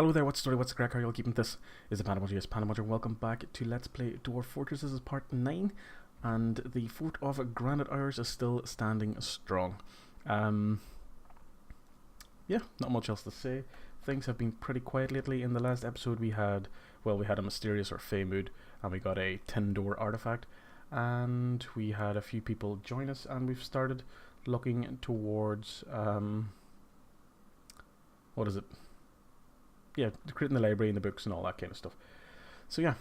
Hello there, what's the story, what's the crack, how are you all keeping? This is the ThePandaPuncher, yes, ThePandaPuncher. Welcome back to Let's Play Dwarf Fortress. This is part 9, and the fort of Granite Hours is still standing strong. Yeah, not much else to say. Things have been pretty quiet lately. In the last episode we had a mysterious or fey mood, and we got a tin door artifact, and we had a few people join us, and we've started looking towards, what is it? Yeah, creating the library and the books and all that kind of stuff. So yeah,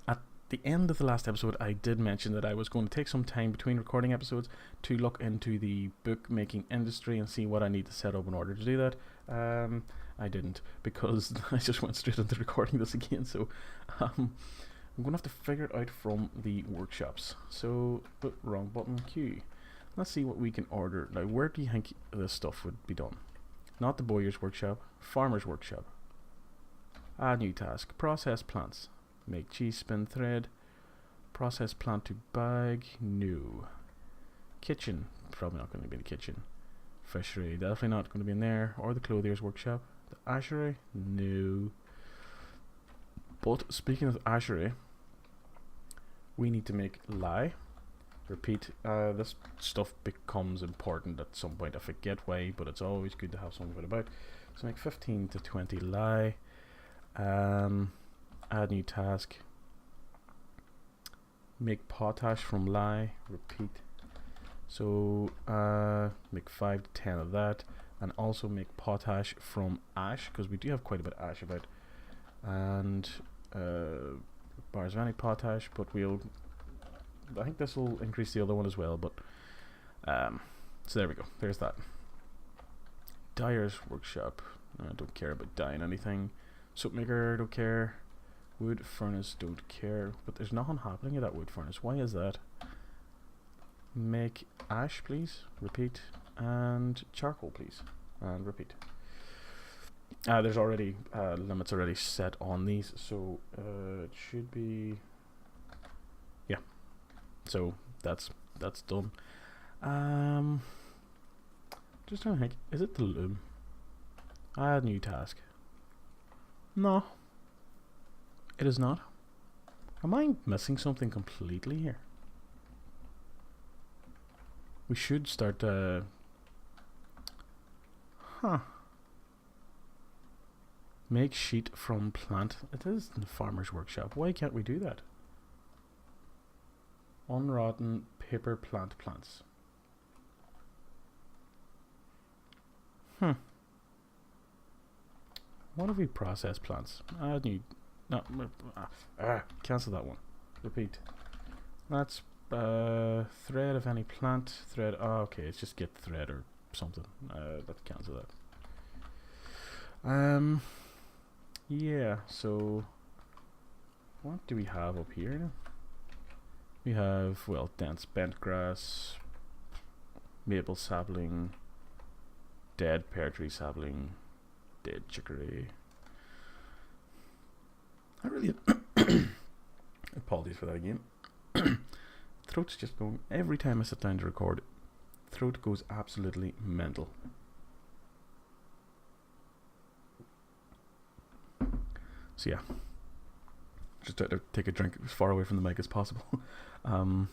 at the end of the last episode I did mention that I was going to take some time between recording episodes to look into the bookmaking industry and see what I need to set up in order to do that. I didn't, because I just went straight into recording this again, so I'm going to have to figure it out from the workshops. So, wrong button, Q. Let's see what we can order. Now, where do you think this stuff would be done? Not the bowyer's workshop, farmer's workshop. Add new task. Process plants. Make cheese, spin thread. Process plant to bag. No. Kitchen. Probably not going to be in the kitchen. Fishery. Definitely not going to be in there. Or the clothier's workshop. The ashery. No. But speaking of ashery, we need to make lye. Repeat, this stuff becomes important at some point. I forget why, but it's always good to have something about. So make 15 to 20 lye. Add new task. Make potash from lye. Repeat. So make 5 to 10 of that, and also make potash from ash, because we do have quite a bit of ash about. And bars of any potash, but I think this will increase the other one as well, but so there we go, there's that. Dyer's workshop, I don't care about dyeing anything. Soap maker, don't care. Wood furnace, don't care. But there's nothing happening at that wood furnace. Why is that? Make ash, please. Repeat. And charcoal, please. And repeat. There's already limits already set on these, so it should be, yeah. So that's done. Just trying to think, is it the loom? Add new task. No, it is not. Am I missing something completely here? We should start make sheet from plant. It is in the farmer's workshop. Why can't we do that? Unrotten paper plant plants. What if we process plants? No, cancel that one. Repeat. That's thread of any plant. Thread. Oh, okay, it's just get thread or something. Let's cancel that. Yeah. So, what do we have up here now? We have, well, dense bent grass, maple sapling, dead pear tree sapling, dead chicory. I really apologies for that again. Throat's just going, every time I sit down to record, throat goes absolutely mental. So yeah, just try to take a drink as far away from the mic as possible. So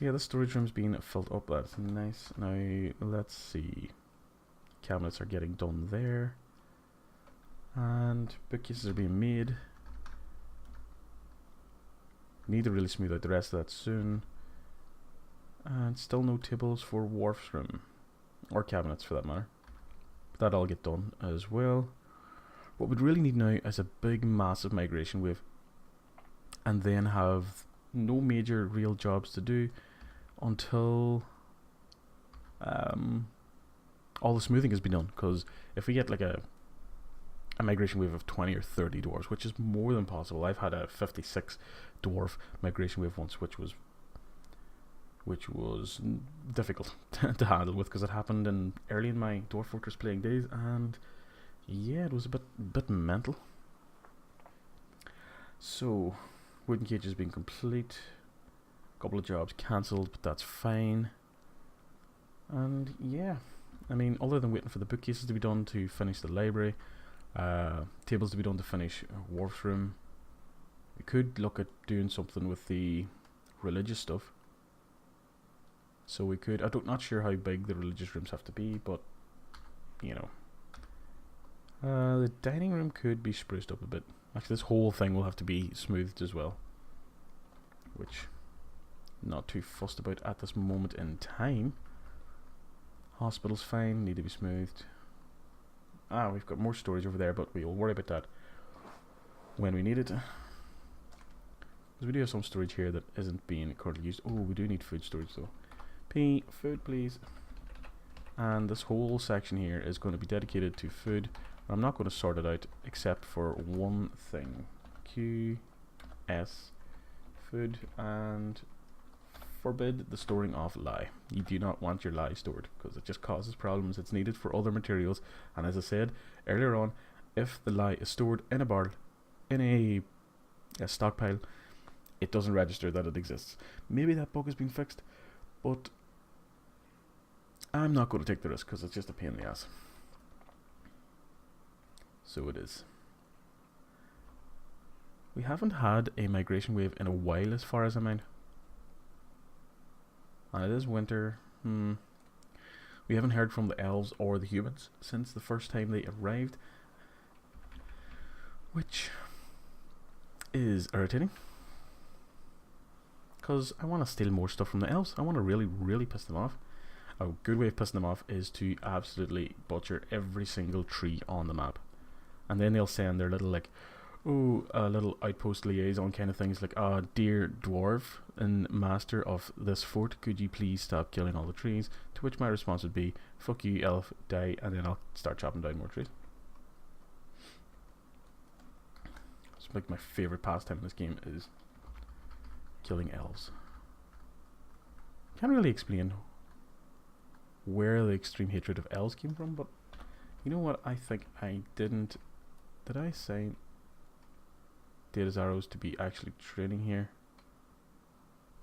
yeah, the storage room's being filled up. That's nice. Now let's see. Cabinets are getting done there, and bookcases are being made. Need to really smooth out the rest of that soon. And still no tables for Dwarf's room, or cabinets for that matter. But that'll all get done as well. What we'd really need now is a big massive migration wave, and then have no major real jobs to do until all the smoothing has been done. Because if we get like a migration wave of 20 or 30 dwarves, which is more than possible. I've had a 56 dwarf migration wave once, which was difficult to handle with, because it happened early in my Dwarf Fortress playing days, and yeah, it was a bit mental. So, wooden cages being complete. A couple of jobs cancelled, but that's fine. And yeah, I mean, other than waiting for the bookcases to be done to finish the library, Tables to be done to finish Dwarf's room. We could look at doing something with the religious stuff. So we could, not sure how big the religious rooms have to be, but, you know. The dining room could be spruced up a bit. Actually, this whole thing will have to be smoothed as well. Which, not too fussed about at this moment in time. Hospital's fine, need to be smoothed. We've got more storage over there, but we'll worry about that when we need it. Because we do have some storage here that isn't being currently used. Oh, we do need food storage though. Food please. And this whole section here is going to be dedicated to food. I'm not going to sort it out except for one thing. QS food, and forbid the storing of lye. You do not want your lye stored because it just causes problems. It's needed for other materials, and as I said earlier on, if the lye is stored in a barrel, in a stockpile, it doesn't register that it exists. Maybe that bug has been fixed, but I'm not going to take the risk because it's just a pain in the ass. So it is. We haven't had a migration wave in a while as far as I mind. And it is winter. We haven't heard from the elves or the humans since the first time they arrived, which is irritating. Because I want to steal more stuff from the elves. I want to really, really piss them off. A good way of pissing them off is to absolutely butcher every single tree on the map. And then they'll send their little little outpost liaison kind of things like, dear dwarf and master of this fort, could you please stop killing all the trees? To which my response would be, fuck you elf, die, and then I'll start chopping down more trees. It's like my favourite pastime in this game is killing elves. Can't really explain where the extreme hatred of elves came from, but you know what, I think I didn't. Did I say Data's arrows to be actually training here?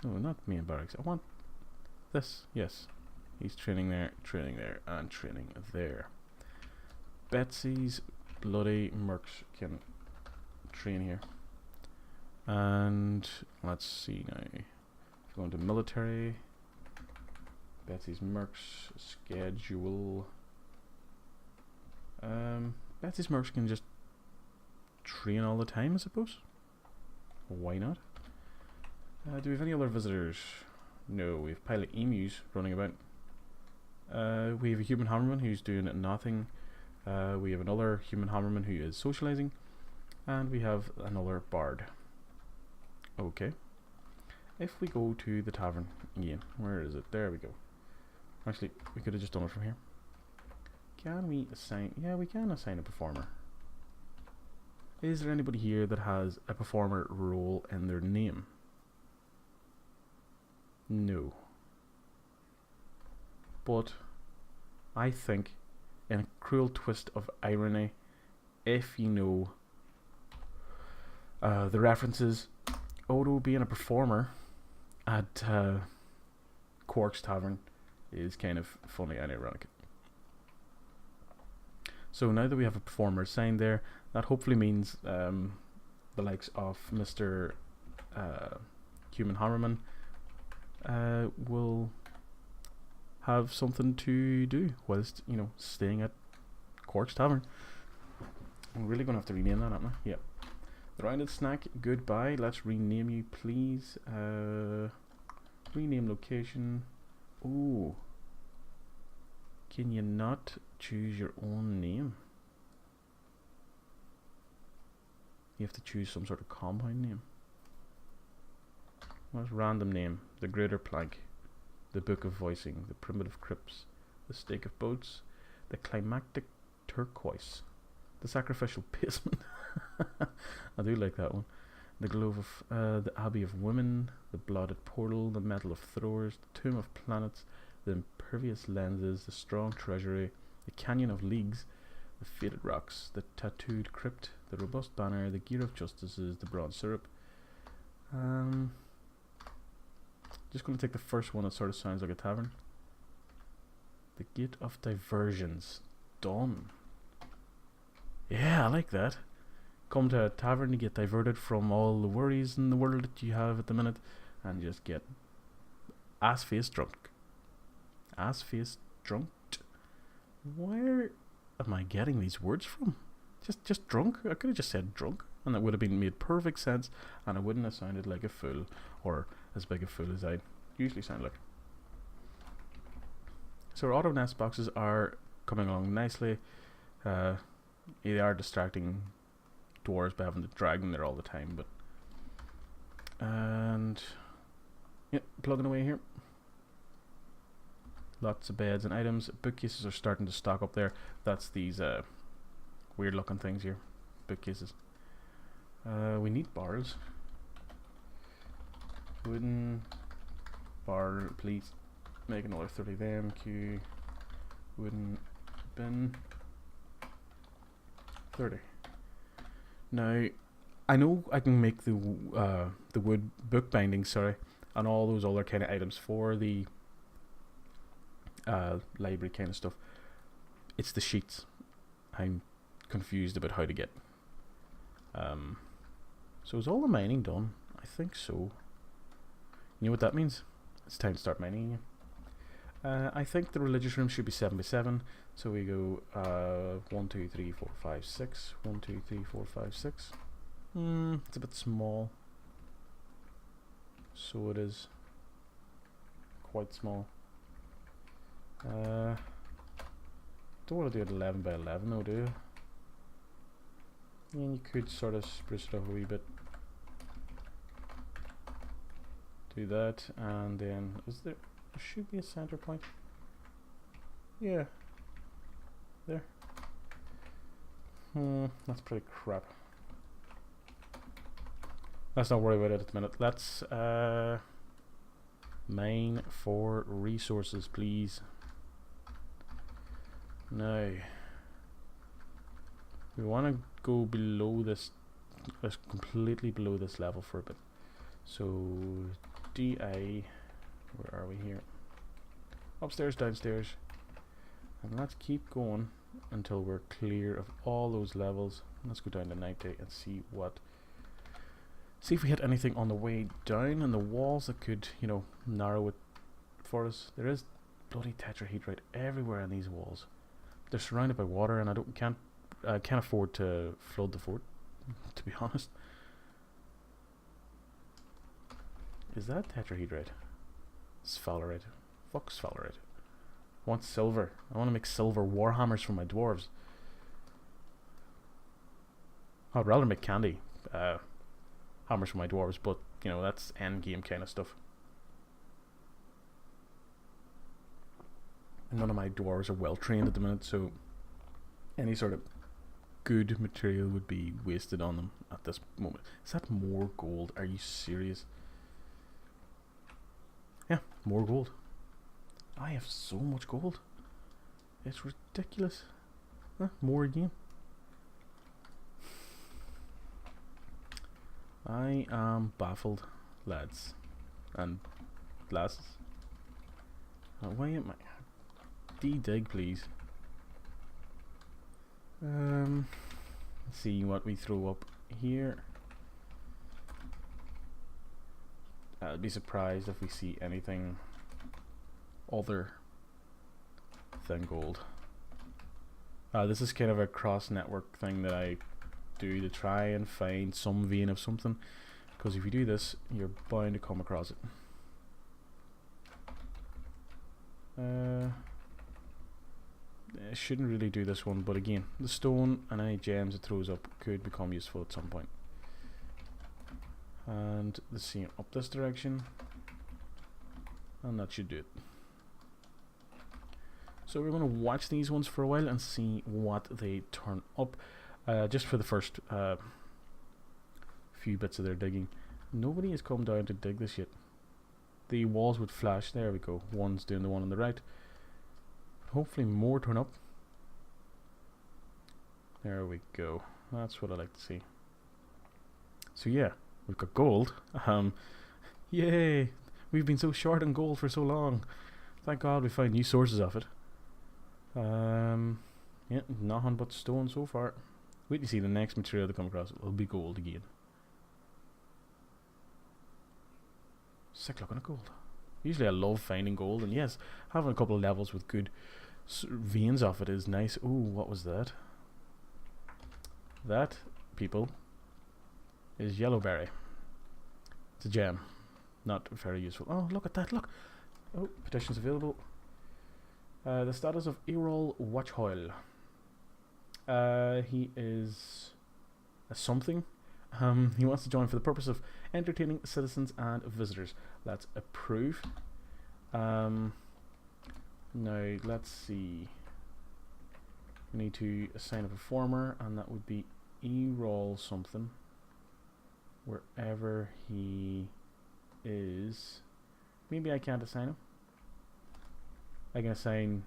No, not me and barracks. I want this. Yes, he's training there, and training there. Betsy's bloody mercs can train here. And let's see now. Going to military. Betsy's mercs schedule. Betsy's mercs can just train all the time, I suppose. Why not? Do we have any other visitors? No, we have pilot emus running about. We have a human hammerman who's doing nothing. We have another human hammerman who is socializing. And we have another bard. Okay. If we go to the tavern again, where is it? There we go. Actually, we could have just done it from here. Can we assign? Yeah, we can assign a performer. Is there anybody here that has a performer role in their name? No. But I think, in a cruel twist of irony, if you know the references, Odo being a performer at Quark's Tavern is kind of funny and ironic. So now that we have a performer assigned there, that hopefully means the likes of Mr. Human Hammerman will have something to do whilst, you know, staying at Quark's Tavern. I'm really going to have to rename that, aren't I? Yep. The Rounded Snack, goodbye. Let's rename you, please. Rename location. Ooh. Can you not choose your own name? You have to choose some sort of compound name. What's random name? The Greater Plank, the Book of Voicing, the Primitive Crypts, the Stake of Boats, the Climactic Turquoise, the Sacrificial Basement. I do like that one. The Glove of the Abbey of Women, the Blotted Portal, the Metal of Throwers, the Tomb of Planets, the Impervious Lenses, the Strong Treasury, the Canyon of Leagues, the Faded Rocks, the Tattooed Crypt, the Robust Banner, the Gear of Justices, the Bronze Syrup. Just going to take the first one that sort of sounds like a tavern. The Gate of Diversions. Done. Yeah, I like that. Come to a tavern to get diverted from all the worries in the world that you have at the minute, and just get ass-faced drunk. Ass-faced drunk. Where am I getting these words from? Just drunk? I could have just said drunk, and that would have been made perfect sense, and I wouldn't have sounded like a fool, or as big a fool as I usually sound like. So our auto nest boxes are coming along nicely. They are distracting dwarves by having to drag them there all the time, but and yep, plugging away here. Lots of beds and items. Bookcases are starting to stock up there. That's these weird looking things here. Bookcases. We need barrels. Wooden barrel, please. Make another 30 of them. Q. Wooden bin. 30. Now, I know I can make the wood book binding, sorry, and all those other kind of items for the library kind of stuff. It's the sheets I'm confused about how to get. So is all the mining done? I think so. You know what that means? It's time to start mining again. I think the religious room should be 7 by 7. So we go 1, 2, 3, 4, 5, 6. 1, 2, 3, 4, 5, 6. It's a bit small. So it is quite small. Don't want to do it 11 by 11 though, do you? Yeah, you could sort of spruce it up a wee bit. Do that, and then there should be a center point. Yeah. There. That's pretty crap. Let's not worry about it at the minute. Let's mine for resources, please. Now we want to go below this, completely below this level for a bit. So DA, where are we here? Upstairs, downstairs, and let's keep going until we're clear of all those levels. Let's go down to 90 and see if we hit anything on the way down in the walls that could, you know, narrow it for us. There is bloody tetrahedrite everywhere in these walls. They're surrounded by water, and can't afford to flood the fort, to be honest. Is that tetrahedrite? Sphalerite. Fuck sphalerite. I want silver. I want to make silver warhammers for my dwarves. I'd rather make candy hammers for my dwarves, but you know, that's end game kind of stuff. None of my dwarves are well trained at the minute, so any sort of good material would be wasted on them at this moment. Is that more gold? Are you serious? Yeah, more gold. I have so much gold. It's ridiculous. More again. I am baffled, lads and lasses. Why am I? D-dig, please. Let's see what we throw up here. I'd be surprised if we see anything other than gold. This is kind of a cross-network thing that I do to try and find some vein of something, because if you do this, you're bound to come across it. I shouldn't really do this one, but again, the stone and any gems it throws up could become useful at some point. And the same up this direction, and that should do it. So we're going to watch these ones for a while and see what they turn up. Just for the first few bits of their digging, nobody has come down to dig this yet. The walls would flash. There we go. One's doing the one on the right. Hopefully more turn up. There we go. That's what I like to see. So yeah, we've got gold. Yay! We've been so short on gold for so long. Thank God we found new sources of it. Yeah, nothing but stone so far. Wait to see the next material to come across. It will be gold again. Sick looking at gold. Usually I love finding gold, and yes, having a couple of levels with good veins off it is nice. Ooh, what was that? That, people, is yellowberry. It's a gem. Not very useful. Oh, look at that, look! Oh, petitions available. The status of Errol Watchhoyle. He is a something. He wants to join for the purpose of entertaining citizens and visitors. Let's approve. Now, let's see. We need to assign a performer, and that would be Errol something. Wherever he is. Maybe I can't assign him. I can assign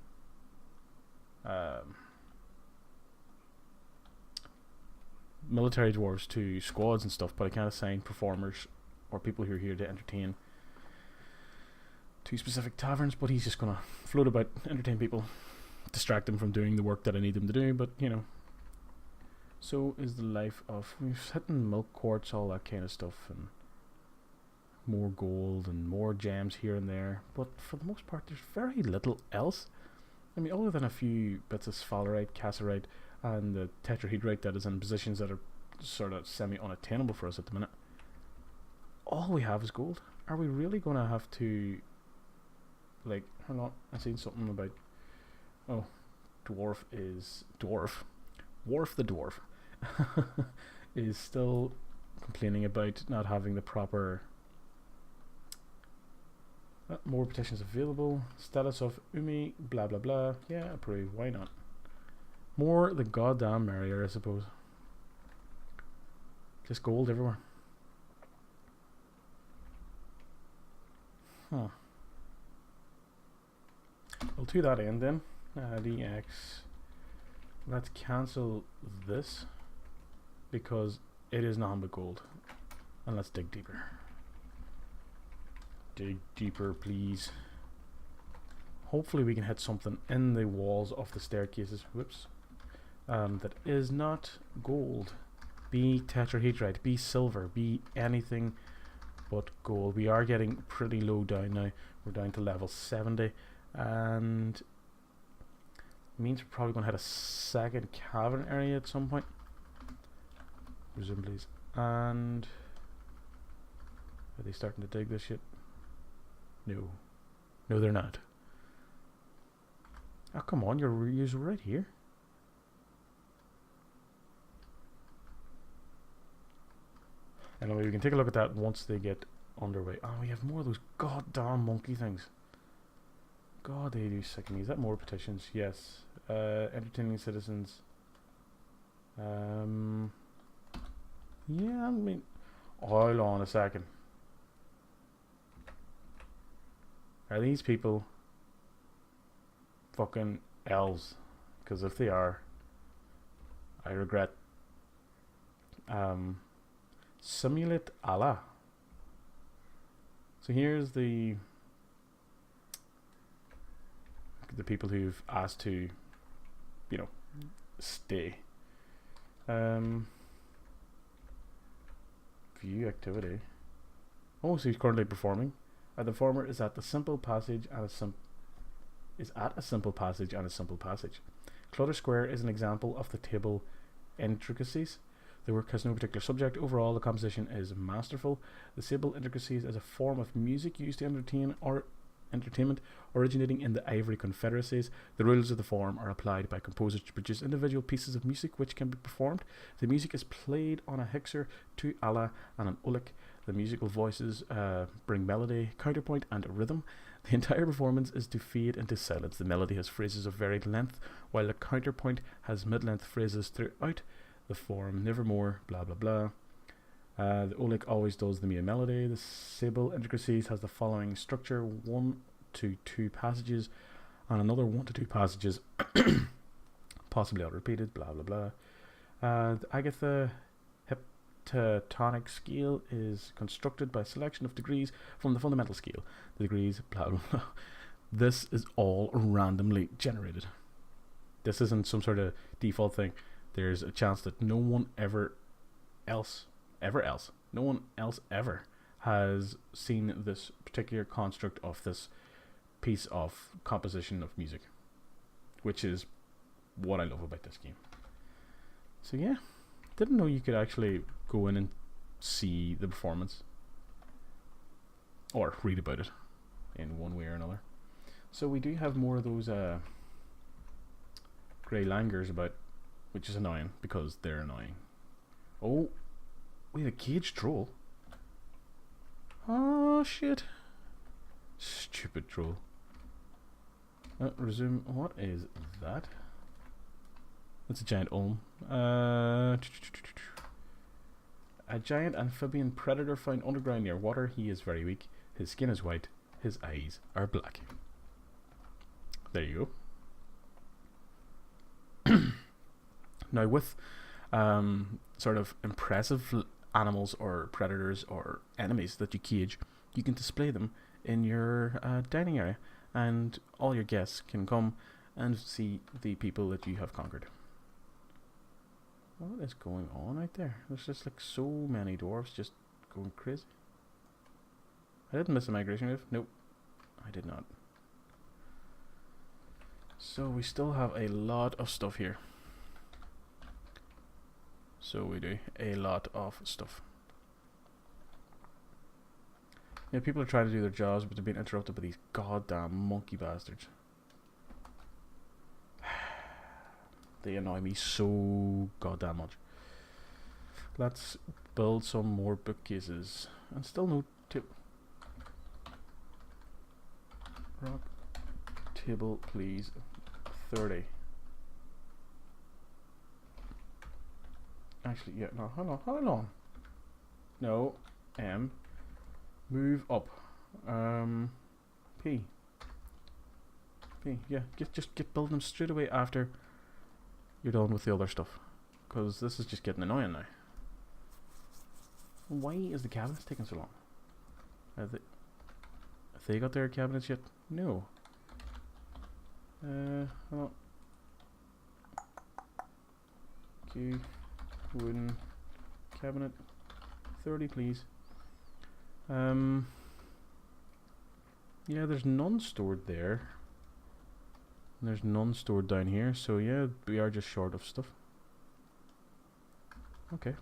military dwarves to squads and stuff, but I can't assign performers or people who are here to entertain to specific taverns. But he's just gonna float about, entertain people, distract them from doing the work that I need them to do. But you know, so is the life of, we've hitting milk quartz, all that kind of stuff, and more gold and more gems here and there. But for the most part, there's very little else. I mean, other than a few bits of sphalerite, cassiterite, and the tetrahedrite that is in positions that are sort of semi-unattainable for us at the minute. All we have is gold. Are we really going to have to, like, hang on, I seen something about, oh, Dwarf the Dwarf is still complaining about not having the proper, more petitions available, status of Umi, blah blah blah. Yeah, approve, why not? More the goddamn merrier, I suppose. Just gold everywhere. Huh. Well, to that end then, DX, let's cancel this because it is nothing but gold. And let's dig deeper. Dig deeper, please. Hopefully we can hit something in the walls of the staircases. Whoops. That is not gold. Be tetrahedrite, be silver, be anything but gold. We are getting pretty low down now. We're down to level 70, and it means we're probably going to hit a second cavern area at some point. Resume, please. And are they starting to dig this shit? No. No, they're not. Oh, come on, you're right here. Anyway, we can take a look at that once they get underway. Oh, we have more of those goddamn monkey things. God, they do sick me. Is that more petitions? Yes. Entertaining citizens. Yeah, I mean, hold on a second. Are these people fucking elves? Because if they are, I regret. Simulate Allah. So here's the people who've asked to, you know, stay. View activity. Oh, so he's currently performing. The performer is at the simple passage and a simple passage and a simple passage. Clutter Square is an example of the table intricacies. The work has no particular subject. Overall, the composition is masterful. The simple intricacies is a form of music used to entertain or entertainment, originating in the Ivory Confederacies. The rules of the form are applied by composers to produce individual pieces of music which can be performed. The music is played on a hixer, two ala, and an ulik. The musical voices bring melody, counterpoint, and rhythm. The entire performance is to fade into silence. The melody has phrases of varied length, while the counterpoint has mid-length phrases throughout the form. Nevermore, blah blah blah. The ulik always does the main melody. The Sable Intricacies has the following structure: 1 to 2 passages, and another 1 to 2 passages, possibly unrepeated. Blah blah blah. The Agatha heptatonic scale is constructed by selection of degrees from the fundamental scale. The degrees, blah blah blah. This is all randomly generated. This isn't some sort of default thing. there's a chance that no one else ever has seen this particular construct of this piece of composition of music, which is what I love about this game. So yeah, didn't know you could actually go in and see the performance or read about it in one way or another. So we do have more of those grey langurs about, which is annoying because they're annoying. Oh, we have a caged troll. Oh shit. Stupid troll. Resume. What is that? That's a giant ulm. A giant amphibian predator found underground near water. He is very weak. His skin is white. His eyes are black. There you go. Now with sort of impressive animals or predators or enemies that you cage, you can display them in your dining area, and all your guests can come and see the people that you have conquered. What is going on out there? There's just like so many dwarves just going crazy. I didn't miss a migration wave. Nope, I did not. So we still have a lot of stuff here. So we do a lot of stuff. Yeah, people are trying to do their jobs, but they're being interrupted by these goddamn monkey bastards. They annoy me so goddamn much. Let's build some more bookcases. And still no rock table, please. 30. Actually, yeah, no, hold on. No, M. Move up. P. Yeah, just get building them straight away after you're done with the other stuff, because this is just getting annoying now. Why is the cabinets taking so long? Have they got their cabinets yet? No. Hold on. Okay. Wooden cabinet 30, please. Yeah, there's none stored there. And there's none stored down here, so yeah, we are just short of stuff. Okay.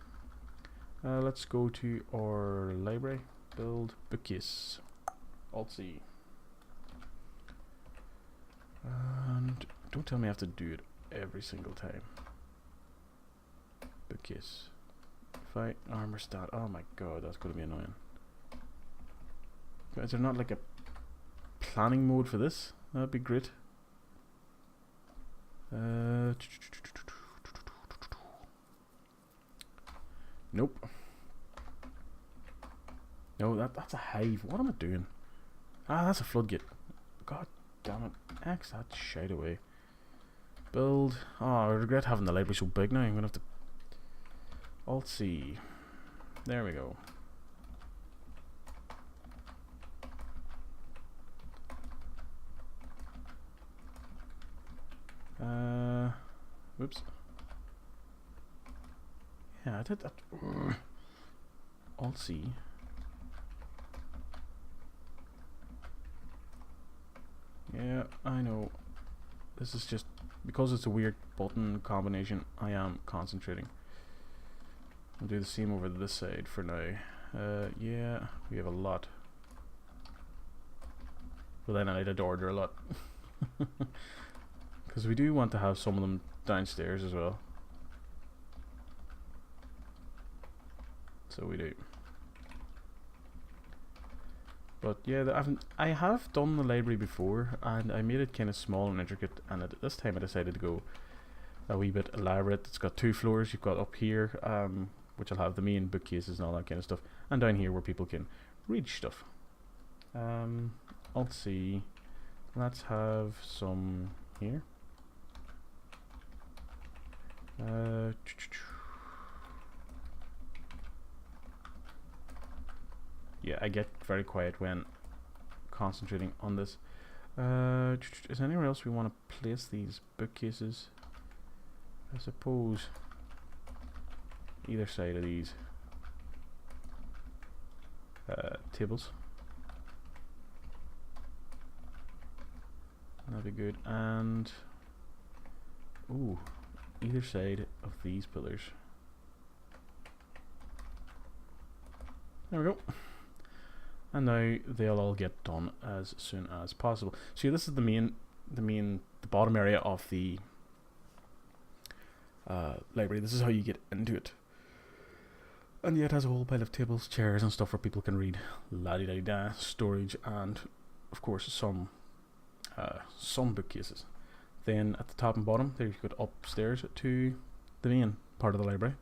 Let's go to our library. Build bookcase. Alt-C. And don't tell me I have to do it every single time. Bookcase. Fight, armor stat. Oh my god, that's going to be annoying. Is there not like a planning mode for this? That'd be great. Nope. No, that's a hive. What am I doing? Ah, that's a floodgate. God damn it. X that shite away. Build. Oh, I regret having the library so big now. I'm gonna have to Alt-C. There we go. Whoops. Yeah, I did that. Alt-C. Yeah, I know. This is just because it's a weird button combination. I am concentrating. I'll do the same over this side for now. Yeah, we have a lot. But then I did order a lot. Because we do want to have some of them downstairs as well. So we do. But yeah, I have done the library before, and I made it kind of small and intricate, and this time I decided to go a wee bit elaborate. It's got 2 floors. You've got up here, which will have the main bookcases and all that kind of stuff, and down here where people can read stuff. Alt-C. Let's have some here. Yeah, I get very quiet when concentrating on this. Is there anywhere else we want to place these bookcases? I suppose either side of these tables. That'd be good. And ooh, either side of these pillars. There we go. And now they'll all get done as soon as possible. So yeah, this is the bottom area of the library. This is how you get into it. And yeah, it has a whole pile of tables, chairs and stuff where people can read. La-di-da-di-da, storage, and of course some bookcases. Then at the top and bottom there you go upstairs to the main part of the library.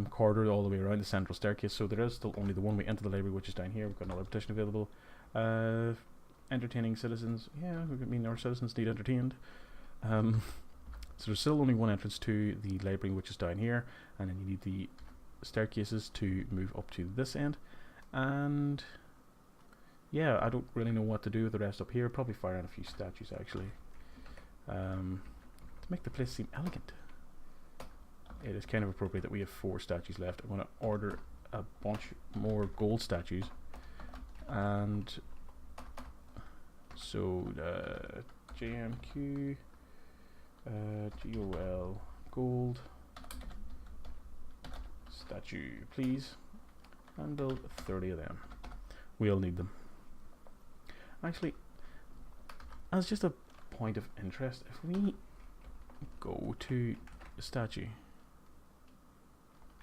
Corridor all the way around the central staircase, so there is still only the one way into the library, which is down here. We've got another petition available. Entertaining citizens. Yeah, our citizens need entertained. So there's still only one entrance to the library, which is down here, and then you need the staircases to move up to this end. And yeah, I don't really know what to do with the rest up here. Probably fire on a few statues actually, to make the place seem elegant. It is kind of appropriate that we have 4 statues left. I'm going to order a bunch more gold statues, and so JMQ GOL gold statue please, and build 30 of them. We'll need them. Actually, as just a point of interest, if we go to the statue,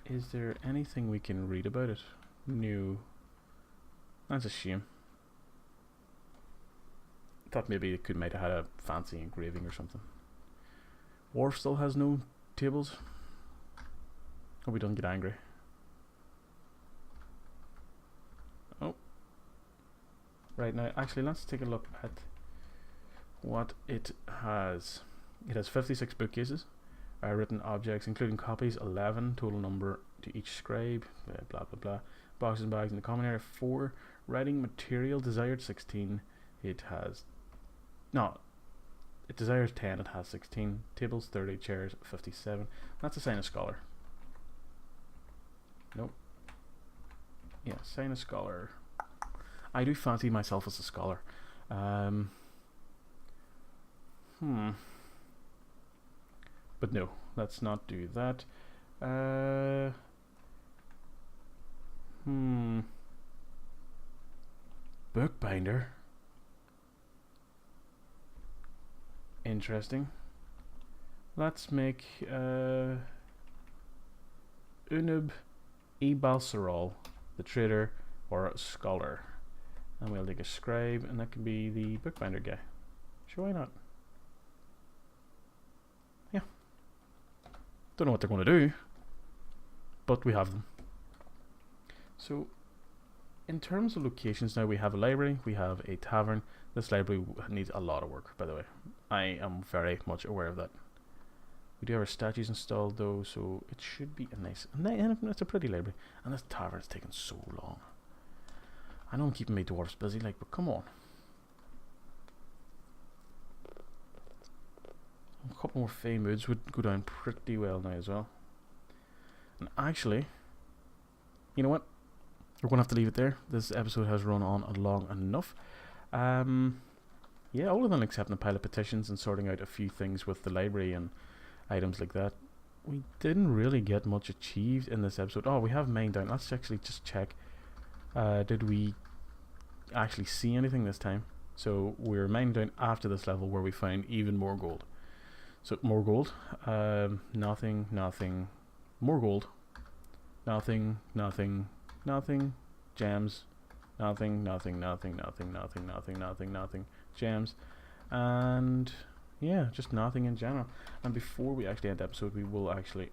is there anything we can read about it? No. That's a shame. Thought maybe it might have had a fancy engraving or something. Dwarf still has no tables. Hope we don't get angry. Oh. Right now, actually, let's take a look at what it has. It has 56 bookcases. Written objects, including copies, 11 total number to each scribe, blah blah blah. Boxes and bags in the common area, 4. Writing material desired, 16. It desires 10, it has 16. Tables, 30. Chairs, 57. That's a sign of scholar. Nope. Yeah, sign of scholar. I do fancy myself as a scholar. But no, let's not do that. Bookbinder. Interesting. Let's make Unub Ebalserol, the trader, or a scholar. And we'll take a scribe, and that can be the bookbinder guy. Sure, why not? Yeah. Don't know what they're going to do, but we have them. So, in terms of locations now, we have a library, we have a tavern. This library needs a lot of work, by the way. I am very much aware of that. We do have our statues installed though, so it should be a nice, and it's a pretty library. And this tavern's taken so long. I know I'm keeping my dwarves busy, like, but come on. A couple more Fey moods would go down pretty well now as well. And actually, you know what? We're going to have to leave it there. This episode has run on long enough. Yeah, other than accepting a pile of petitions and sorting out a few things with the library and items like that, we didn't really get much achieved in this episode. Oh, we have mine down. Let's actually just check. Did we actually see anything this time? So we're mining down after this level where we found even more gold. So more gold. Nothing. More gold. Nothing. Gems. Nothing. Gems. And yeah, just nothing in general. And before we actually end the episode, we will actually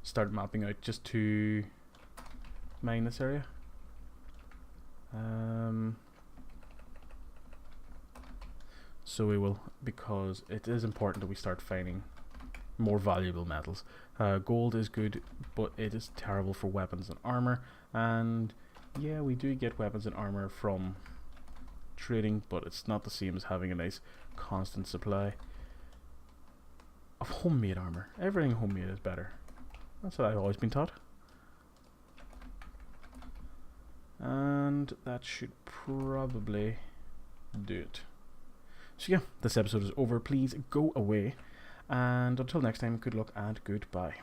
start mapping out just to mine this area. So we will, because it is important that we start finding more valuable metals. Gold is good, but it is terrible for weapons and armor. And yeah, we do get weapons and armor from trading, but it's not the same as having a nice constant supply. of homemade armor. Everything homemade is better. That's what I've always been taught. And that should probably do it. So yeah, this episode is over. Please go away. And until next time, good luck and goodbye.